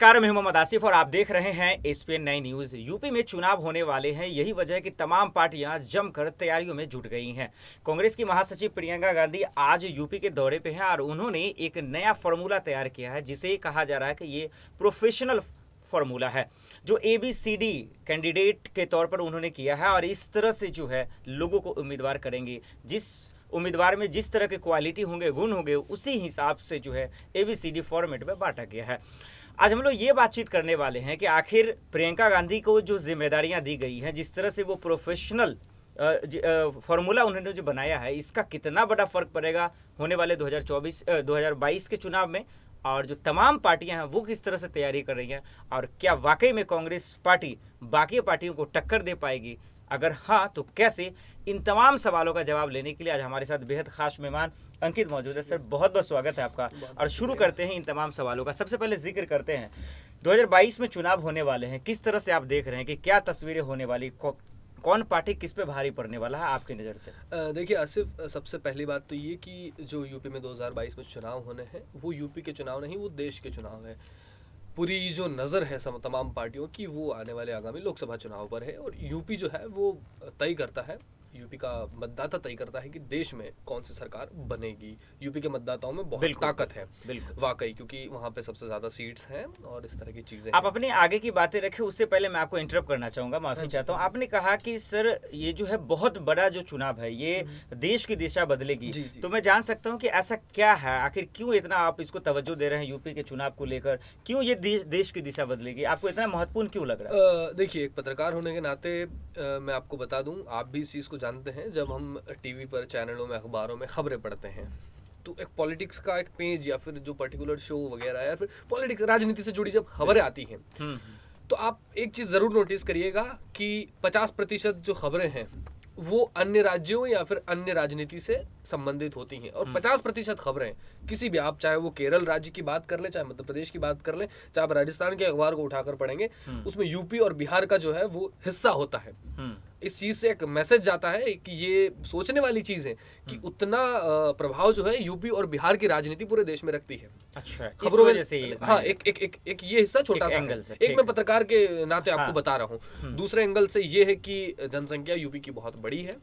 नमस्कार, मैं मोहम्मद आसिफ और आप देख रहे हैं एसपीएन 9 न्यूज। यूपी में चुनाव होने वाले हैं, यही वजह है कि तमाम पार्टियां जमकर तैयारियों में जुट गई हैं। कांग्रेस की महासचिव प्रियंका गांधी आज यूपी के दौरे पे हैं और उन्होंने एक नया फार्मूला तैयार किया है, जिसे कहा जा रहा है कि ये प्रोफेशनल फार्मूला है, जो ABCD कैंडिडेट के तौर पर उन्होंने किया है और इस तरह से जो है लोगों को उम्मीदवार करेंगे। जिस उम्मीदवार में जिस तरह के क्वालिटी होंगे, गुण होंगे, उसी हिसाब से जो है ABCD फॉर्मेट में बांटा गया है। आज हम लोग ये बातचीत करने वाले हैं कि आखिर प्रियंका गांधी को जो जिम्मेदारियां दी गई हैं, जिस तरह से वो प्रोफेशनल फार्मूला उन्होंने जो बनाया है, इसका कितना बड़ा फर्क पड़ेगा होने वाले 2022 के चुनाव में, और जो तमाम पार्टियां हैं वो किस तरह से तैयारी कर रही हैं, और क्या वाकई में कांग्रेस पार्टी बाकी पार्टियों को टक्कर दे पाएगी, अगर हाँ तो कैसे। इन तमाम सवालों का जवाब लेने के लिए आज हमारे साथ बेहद खास मेहमान अंकित मौजूद है। सर, बहुत बहुत स्वागत है आपका। और शुरू करते हैं इन तमाम सवालों का। सबसे पहले जिक्र करते हैं 2022 में चुनाव होने वाले हैं, किस तरह से आप देख रहे हैं कि क्या तस्वीरें होने वाली, कौन पार्टी किस पे भारी पड़ने वाला है आपकी नज़र से? देखिए आसिफ, सबसे पहली बात तो ये कि जो यूपी में 2022 में चुनाव होने हैं वो यूपी के चुनाव नहीं, वो देश के चुनाव है। पूरी जो नज़र है तमाम पार्टियों की वो आने वाले आगामी लोकसभा चुनाव पर है, और यूपी जो है वो तय करता है, यूपी का मतदाता तय करता है कि देश में कौन सी सरकार बनेगी। यूपी के मतदाताओं में बहुत ताकत है वाकई, क्योंकि वहाँ पे सबसे ज़्यादा सीट्स हैं और इस तरह की चीज़ें। आप अपने आगे की बातें रखें, उससे पहले मैं आपको इंटरप्ट करना चाहूँगा, माफ़ी चाहता हूँ। आपने कहा कि सर ये जो है बहुत बड़ा जो चुनाव है, ये देश की दिशा बदलेगी। तो मैं जान सकता हूँ कि ऐसा क्या है, आखिर क्यों इतना आप इसको तवज्जो दे रहे हैं यूपी के चुनाव को लेकर? क्यों ये देश की दिशा बदलेगी, आपको इतना महत्वपूर्ण क्यों लग रहा है? देखिए, एक पत्रकार होने के नाते मैं आपको बता दूं, आप भी इस चीज़ को जानते हैं, जब हम टीवी पर, चैनलों में, अखबारों में खबरें पढ़ते हैं तो एक पॉलिटिक्स का एक पेज या फिर जो पर्टिकुलर शो वगैरह या फिर पॉलिटिक्स, राजनीति से जुड़ी जब खबरें आती हैं तो आप एक चीज़ ज़रूर नोटिस करिएगा कि 50% जो खबरें हैं वो अन्य राज्यों या फिर अन्य राजनीति से संबंधित होती हैं, और 50% खबरें किसी भी, आप चाहे वो केरल राज्य की बात कर लें, चाहे मध्य प्रदेश की बात कर लें, चाहे आप राजस्थान के अखबार को उठाकर पढ़ेंगे, उसमें यूपी और बिहार का जो है वो हिस्सा होता है। इस चीज़ से एक मैसेज जाता है कि ये सोचने वाली चीज़ है कि उतना प्रभाव जो है यूपी और बिहार की राजनीति पूरे देश में रखती है। अच्छा, खबरों में हाँ, एक ये हिस्सा छोटा सा एंगल से, एक मैं पत्रकार के नाते आपको बता रहा हूँ। दूसरे एंगल से ये है कि जनसंख्या यूपी की बहुत बड़ी है,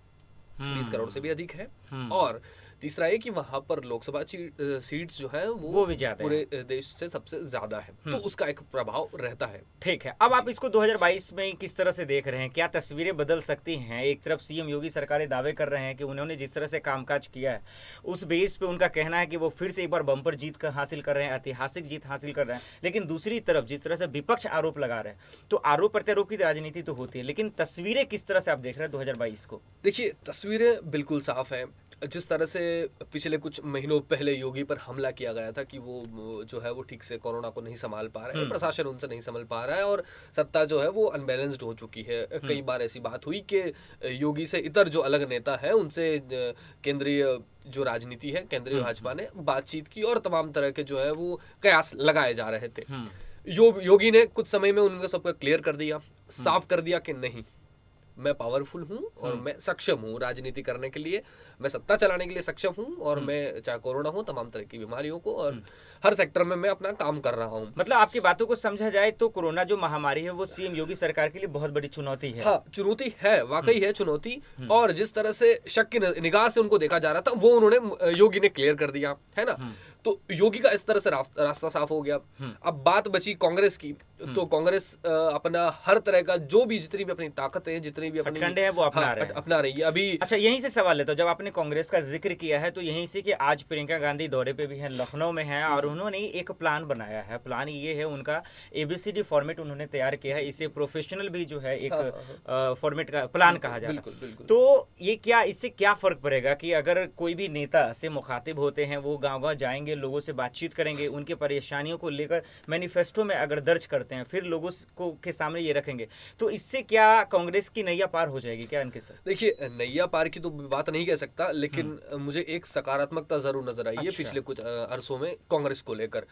20 करोड़ से भी अधिक है, और तीसरा है कि वहाँ पर लोकसभा सीट्स जो है वो भी पूरे देश से सबसे ज्यादा है, तो उसका एक प्रभाव रहता है। ठीक है, अब आप इसको 2022 में किस तरह से देख रहे हैं? क्या तस्वीरें बदल सकती हैं? एक तरफ सीएम योगी सरकार दावे कर रहे हैं कि उन्होंने जिस तरह से कामकाज किया है उस बेस पे उनका कहना है कि वो फिर से एक बार बम्पर जीत हासिल कर रहे हैं, ऐतिहासिक जीत हासिल कर रहे हैं। लेकिन दूसरी तरफ जिस तरह से विपक्ष आरोप लगा रहे हैं, तो आरोप प्रत्यारोप की राजनीति तो होती है, लेकिन तस्वीरें किस तरह से आप देख रहे हैं 2022 को? देखिए, तस्वीरें बिल्कुल साफ है। जिस तरह से पिछले कुछ महीनों पहले योगी पर हमला किया गया था कि वो जो है वो ठीक से कोरोना को नहीं संभाल पा रहे हैं, प्रशासन उनसे नहीं संभाल पा रहा है, और सत्ता जो है वो अनबैलेंस्ड हो चुकी है। कई बार ऐसी बात हुई कि योगी से इतर जो अलग नेता है उनसे केंद्रीय जो राजनीति है, केंद्रीय भाजपा ने बातचीत की और तमाम तरह के जो है वो कयास लगाए जा रहे थे। योगी ने कुछ समय में उनका सबको क्लियर कर दिया, साफ कर दिया कि नहीं, मैं पावरफुल हूँ और मैं सक्षम हूँ राजनीति करने के लिए, मैं सत्ता चलाने के लिए सक्षम हूँ, और मैं चाहे कोरोना हो, तमाम तरह की बीमारियों को, और हर सेक्टर में मैं अपना काम कर रहा हूँ। मतलब आपकी बातों को समझा जाए तो कोरोना जो महामारी है वो सीएम योगी सरकार के लिए बहुत बड़ी चुनौती है। हाँ, चुनौती है, वाकई है चुनौती, और जिस तरह से शक की निगाह से उनको देखा जा रहा था वो उन्होंने, योगी ने क्लियर कर दिया है ना। तो योगी का इस तरह से रास्ता साफ हो गया। अब बात बची कांग्रेस की, तो कांग्रेस अपना हर तरह का जो भी, जितनी भी अपनी ताकतें हैं, जितनी भी अपनी है वो अपना रही है अभी। अच्छा, यहीं से सवाल लेता हूं, जब आपने कांग्रेस का जिक्र किया है तो यहीं से कि आज प्रियंका गांधी दौरे पे भी हैं, लखनऊ में हैं, और उन्होंने एक प्लान बनाया है। प्लान ये है, उनका ABCD फॉर्मेट उन्होंने तैयार किया है। इसे प्रोफेशनल भी जो है एक फॉर्मेट का प्लान कहा जाता है। तो ये क्या, इससे क्या फर्क पड़ेगा कि अगर कोई भी नेता से मुखातिब होते हैं, वो गाँव-गाँव जाएंगे, लोगों से बातचीत करेंगे, उनके परेशानियों को लेकर मैनिफेस्टो में अगर दर्ज करते हैं, फिर लोगों को के सामने ये रखेंगे, तो इससे क्या कांग्रेस की नैया पार हो जाएगी क्या इनके साथ? देखिए, नैया पार की तो बात नहीं कह सकता, लेकिन मुझे एक सकारात्मकता जरूर नजर आई है पिछले कुछ अरसों में कांग्रेस को लेकर।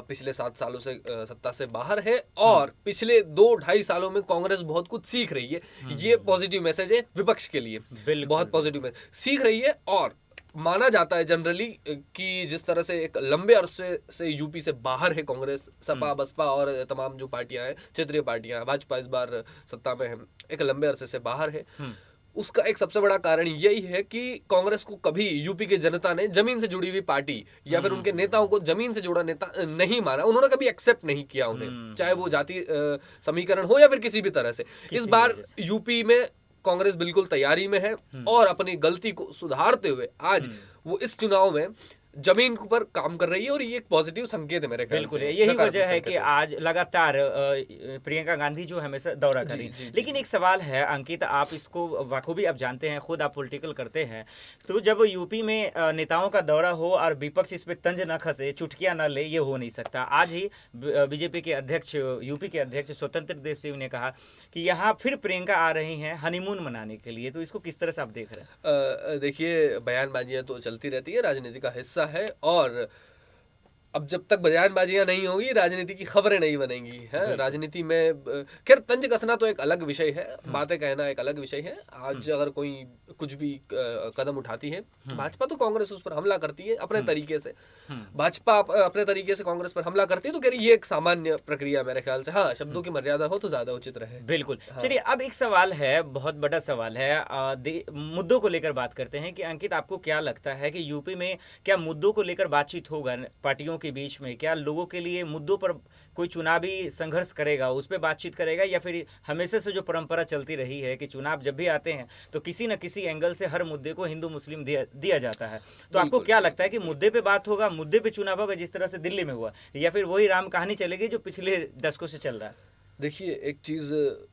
पिछले 7 सालों से सत्ता से बाहर है, और पिछले 2-2.5 सालों में कांग्रेस बहुत कुछ सीख रही है। ये पॉजिटिव मैसेज है विपक्ष के लिए, बहुत पॉजिटिव मैसेज सीख रही है, और माना जाता है जनरली कि जिस तरह से एक लंबे अरसे से यूपी से बाहर है कांग्रेस, सपा, बसपा और तमाम जो पार्टियां हैं, क्षेत्रीय पार्टियां हैं, भाजपा इस बार सत्ता में है, एक लंबे अरसे से बाहर है। उसका एक सबसे बड़ा कारण यही है कि कांग्रेस को कभी यूपी की जनता ने जमीन से जुड़ी हुई पार्टी या फिर उनके नेताओं को जमीन से जुड़ा नेता नहीं माना, उन्होंने कभी एक्सेप्ट नहीं किया उन्हें, चाहे वो जाति समीकरण हो या फिर किसी भी तरह से। इस बार यूपी में कांग्रेस बिल्कुल तैयारी में है और अपनी गलती को सुधारते हुए आज वो इस चुनाव में जमीन पर काम कर रही है और ये एक पॉजिटिव संकेत है मेरे ख्याल बिल्कुल से। यही वजह है कि आज लगातार प्रियंका गांधी जो हमेशा दौरा कर रही हैं। लेकिन एक सवाल है अंकित, आप इसको बखूबी आप जानते हैं, खुद आप पॉलिटिकल करते हैं, तो जब यूपी में नेताओं का दौरा हो और विपक्ष इस पे तंज न खसे, चुटकियां न ले, ये हो नहीं सकता। आज ही बीजेपी के अध्यक्ष, यूपी के अध्यक्ष स्वतंत्र देव सिंह ने कहा कि यहाँ फिर प्रियंका आ रही हैं हनीमून मनाने के लिए, तो इसको किस तरह से आप देख रहे हैं? देखिए, बयानबाजियां तो चलती रहती है, राजनीति का हिस्सा है, और अब जब तक बयानबाजियां नहीं होगी राजनीति की खबरें नहीं बनेंगी, है। राजनीति में खैर तंज कसना तो एक अलग विषय है, बातें कहना एक अलग विषय है। आज अगर कोई कुछ भी कदम उठाती है, भाजपा तो कांग्रेस उस पर हमला करती है अपने तरीके से, भाजपा अपने तरीके से कांग्रेस पर हमला करती है, तो कह रही ये एक सामान्य प्रक्रिया मेरे ख्याल से। हाँ, शब्दों की मर्यादा हो तो ज्यादा उचित रहे। बिल्कुल। चलिए, अब एक सवाल है, बहुत बड़ा सवाल है, मुद्दों को लेकर बात करते हैं कि अंकित, आपको क्या लगता है कि यूपी में क्या मुद्दों को लेकर बातचीत होगा पार्टियों के बीच में? क्या लोगों के लिए मुद्दों पर कोई चुनावी संघर्ष करेगा, उस पर बातचीत करेगा, या फिर हमेशा से जो परंपरा चलती रही है कि चुनाव जब भी आते हैं तो किसी न किसी एंगल से हर मुद्दे को हिंदू मुस्लिम दिया जाता है? तो आपको क्या लगता है कि मुद्दे पे बात होगा, मुद्दे पे चुनाव होगा जिस तरह से दिल्ली में हुआ, या फिर वही राम कहानी चलेगी जो पिछले दशकों से चल रहा है? देखिए, एक चीज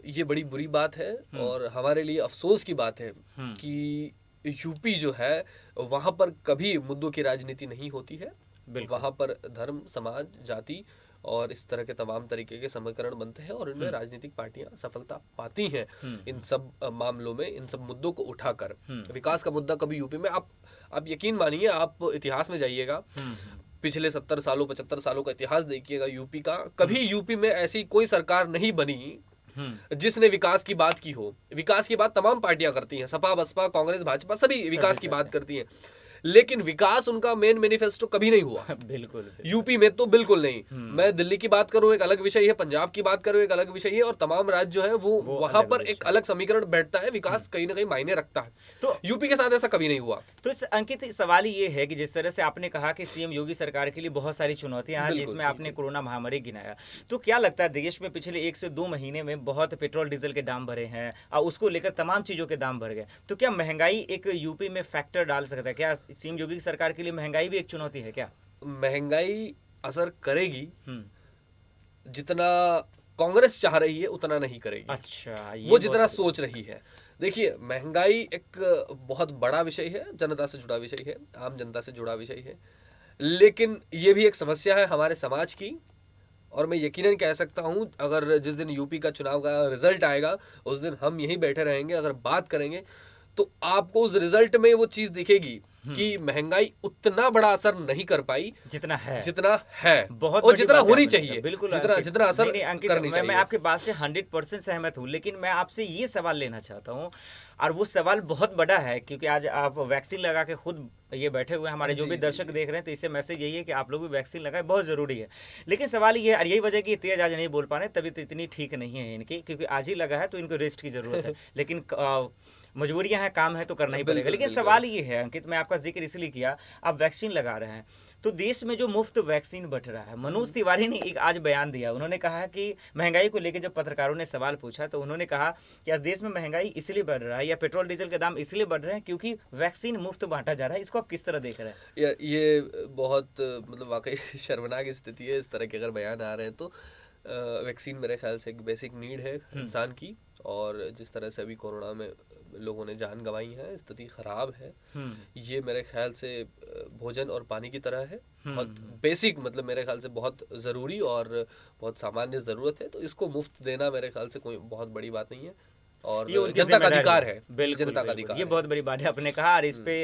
ये बड़ी बुरी बात है और हमारे लिए अफसोस की बात है कि यूपी जो है वहां पर कभी मुद्दों की राजनीति नहीं होती है। वहां पर धर्म, समाज, जाति और इस तरह के तमाम तरीके के समीकरण बनते हैं और इनमें राजनीतिक पार्टियां सफलता पाती हैं इन सब मामलों में, इन सब मुद्दों को उठाकर। विकास का मुद्दा कभी यूपी में, आप यकीन मानिए, आप इतिहास में जाइएगा, पिछले 70 सालों 75 सालों का इतिहास देखिएगा यूपी का, कभी यूपी में ऐसी कोई सरकार नहीं बनी जिसने विकास की बात की हो। विकास की बात तमाम पार्टियां करती हैं, सपा, बसपा, कांग्रेस, भाजपा, सभी विकास की बात करती हैं, लेकिन विकास उनका मेन मैनिफेस्टो कभी नहीं हुआ। बिल्कुल। यूपी में तो बिल्कुल नहीं। मैं दिल्ली की बात करूं एक अलग विषय है, पंजाब की बात करूं एक अलग विषय है, और तमाम राज्य जो है वो वहां पर एक अलग समीकरण बैठता है, विकास कहीं ना कहीं मायने रखता है। तो यूपी के साथ ऐसा कभी नहीं हुआ। तो अंकित, सवाल ये है कि जिस तरह से आपने कहा कि सीएम योगी सरकार के लिए बहुत सारी चुनौतियां हैं, जिसमें आपने कोरोना महामारी गिनाया, तो क्या लगता है देश में पिछले 1 से 2 महीने में बहुत पेट्रोल डीजल के दाम बढ़े हैं और उसको लेकर तमाम चीजों के दाम बढ़ गए, तो क्या महंगाई एक यूपी में फैक्टर डाल सकता है? क्या सीएम योगी सरकार के लिए महंगाई भी एक चुनौती है क्या? महंगाई असर करेगी, जितना कांग्रेस चाह रही है उतना नहीं करेगी। अच्छा, वो जितना सोच रही है। देखिए, महंगाई एक बहुत बड़ा विषय है, जनता से जुड़ा विषय है, आम जनता से जुड़ा विषय है, लेकिन ये भी एक समस्या है हमारे समाज की। और मैं यकीनन कह सकता हूं, अगर जिस दिन यूपी का चुनाव का रिजल्ट आएगा उस दिन हम यहीं बैठे रहेंगे, अगर बात करेंगे तो आपको उस रिजल्ट में वो चीज दिखेगी कि महंगाई उतना बड़ा असर नहीं कर पाई जितना है बहुत, और जितना होनी चाहिए, बिल्कुल जितना असर करनी चाहिए। मैं आपके बात से 100% सहमत हूँ, लेकिन मैं आपसे ये सवाल लेना चाहता हूँ, और वो सवाल बहुत बड़ा है, क्योंकि आज आप वैक्सीन लगा के खुद ये बैठे हुए हैं, हमारे जो भी दर्शक देख रहे हैं, तो इससे मैसेज यही है कि आप लोग भी वैक्सीन लगाएं, बहुत ज़रूरी है। लेकिन सवाल ये है, और यही वजह कि तेज आज नहीं बोल पा रहे, तभी तो इतनी ठीक नहीं है इनकी, क्योंकि आज ही लगा है तो इनको रेस्ट की ज़रूरत है, लेकिन मजबूरियां हैं, काम है तो करना ही पड़ेगा। लेकिन सवाल ये है अंकित, मैं आपका जिक्र इसलिए किया, आप वैक्सीन लगा रहे हैं तो देश में जो मुफ्त वैक्सीन बट रहा है, मनोज तिवारी ने एक आज बयान दिया, उन्होंने कहा कि महंगाई को लेकर जब पत्रकारों ने सवाल पूछा तो उन्होंने कहा कि आज देश में महंगाई इसलिए बढ़ रहा है या पेट्रोल डीजल के दाम इसलिए बढ़ रहे हैं क्योंकि वैक्सीन मुफ्त बांटा जा रहा है। इसको आप किस तरह देख रहे हैं? ये बहुत मतलब वाकई शर्मनाक स्थिति है, इस तरह के अगर बयान आ रहे हैं तो। वैक्सीन मेरे ख्याल से एक बेसिक नीड है इंसान की, और जिस तरह से अभी कोरोना में लोगों ने जान गंवाई है, स्थिति खराब है। ये मेरे ख्याल से भोजन और पानी की तरह है, बहुत बेसिक, मतलब मेरे ख्याल से बहुत ज़रूरी और बहुत सामान्य ज़रूरत है, तो इसको मुफ्त देना मेरे ख्याल से कोई बहुत बड़ी बात नहीं है, और जनता का अधिकार है। बिल्कुल, जनता का अधिकार, ये बहुत बड़ी बात है आपने कहा, और इस पे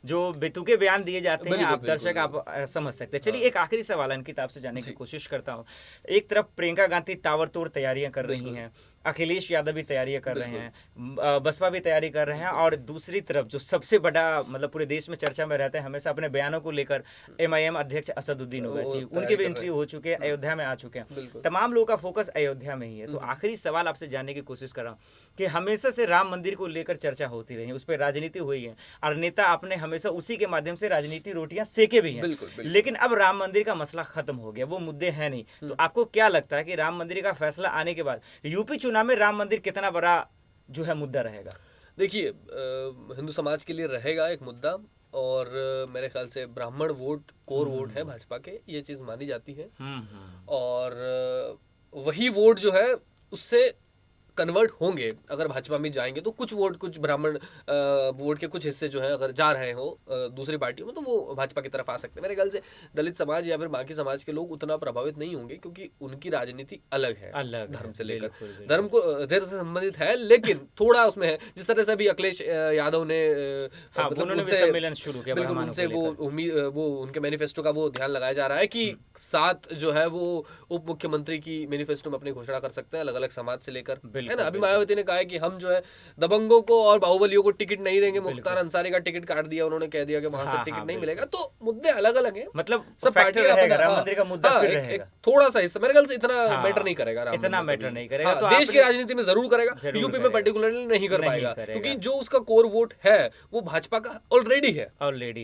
जो बेतुके बयान दिए जाते हैं आप दर्शक आप समझ सकते हैं। चलिए, एक आखिरी सवाल अंकित आपसे जानने की कोशिश करता हूँ। एक तरफ प्रियंका गांधी ताबड़तोड़ तैयारियां कर रही हैं, अखिलेश यादव भी तैयारियां कर रहे हैं, बसपा भी तैयारी कर रहे हैं, और दूसरी तरफ जो सबसे बड़ा मतलब पूरे देश में चर्चा में रहते हैं हमेशा अपने बयानों को लेकर, एमआईएम अध्यक्ष असदुद्दीन ओवैसी, उनके भी एंट्री हो चुके हैं, अयोध्या में आ चुके हैं। तमाम लोगों का फोकस अयोध्या में ही है। तो आखिरी सवाल आपसे जानने की कोशिश कर रहा हूँ कि हमेशा से राम मंदिर को लेकर चर्चा होती रही है, उस पर राजनीति हुई है, और नेता आपने हमेशा उसी के माध्यम से राजनीति रोटियां सेके भी हैं। लेकिन अब राम मंदिर का मसला खत्म हो गया, वो मुद्दे हैं नहीं। तो आपको क्या लगता है कि राम मंदिर का फैसला आने के बाद यूपी चुनाव में राम मंदिर कितना बड़ा जो है मुद्दा रहेगा? देखिए, हिंदू समाज के लिए रहेगा एक मुद्दा, और मेरे ख्याल से ब्राह्मण वोट कोर वोट है भाजपा के, ये चीज़ मानी जाती है। और वही वोट जो है उससे कन्वर्ट होंगे अगर भाजपा में जाएंगे, तो कुछ वोट, कुछ ब्राह्मण वोट के कुछ हिस्से जो है अगर जा रहे हो दूसरी पार्टियों में, तो वो भाजपा की तरफ आ सकते हैं। मेरे ख्याल से दलित समाज या फिर बाकी समाज के लोग उतना प्रभावित नहीं होंगे, क्योंकि उनकी राजनीति अलग है, धर्म से लेकर, धर्म को धर्म से संबंधित है, लेकिन थोड़ा उसमें है। जिस तरह से अभी अखिलेश यादव ने सम्मेलन शुरू किया, बिल्कुल उनसे वो उनके मैनिफेस्टो का वो ध्यान लगाया जा रहा है कि 7 जो है वो उप मुख्यमंत्री की मैनिफेस्टो में अपनी घोषणा कर सकते हैं, अलग अलग समाज से लेकर, है ना। अभी मायावती ने कहा है कि हम जो है दबंगों को और बाहुबलियों को टिकट नहीं देंगे, मुख्तार अंसारी का टिकट काट दिया उन्होंने, कह दिया कि वहां से टिकट नहीं मिलेगा। तो मुद्दे अलग अलग हैं, मतलब सब पार्टियां रहेगा, राम मंदिर का मुद्दा फिर रहेगा, थोड़ा सा हिस्सा मेरे ख्याल से इतना मैटर नहीं करेगा, इतना मैटर नहीं करेगा। तो देश की राजनीति में जरूर करेगा, यूपी में पर्टिकुलरली नहीं कर पाएगा, क्योंकि जो उसका कोर वोट है वो भाजपा का ऑलरेडी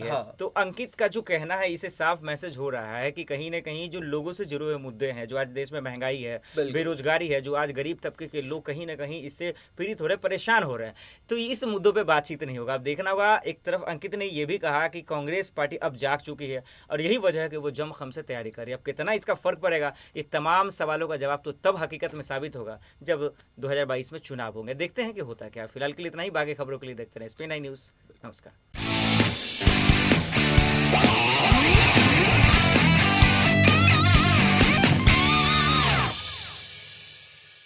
है। तो अंकित का जो कहना है, इसे साफ मैसेज हो रहा है कि कहीं ना कहीं जो लोगों से जुड़े हुए मुद्दे हैं, जो आज देश में महंगाई है, बेरोजगारी है, जो आज गरीब तबके के लोग कहीं ना कहीं इससे पीड़ित हो रहे हैं, परेशान हो रहे हैं, तो इस मुद्दों पे बातचीत नहीं होगा। अब देखना होगा। एक तरफ अंकित ने यह भी कहा कि कांग्रेस पार्टी अब जाग चुकी है, और यही वजह है कि वो जम खम से तैयारी कर रही है। अब कितना इसका फर्क पड़ेगा, ये तमाम सवालों का जवाब तो तब हकीकत में साबित होगा जब 2022 में चुनाव होंगे। देखते हैं कि होता क्या। फिलहाल के लिए इतना ही, बाकी खबरों के लिए देखते रहे SP9 न्यूज़। नमस्कार।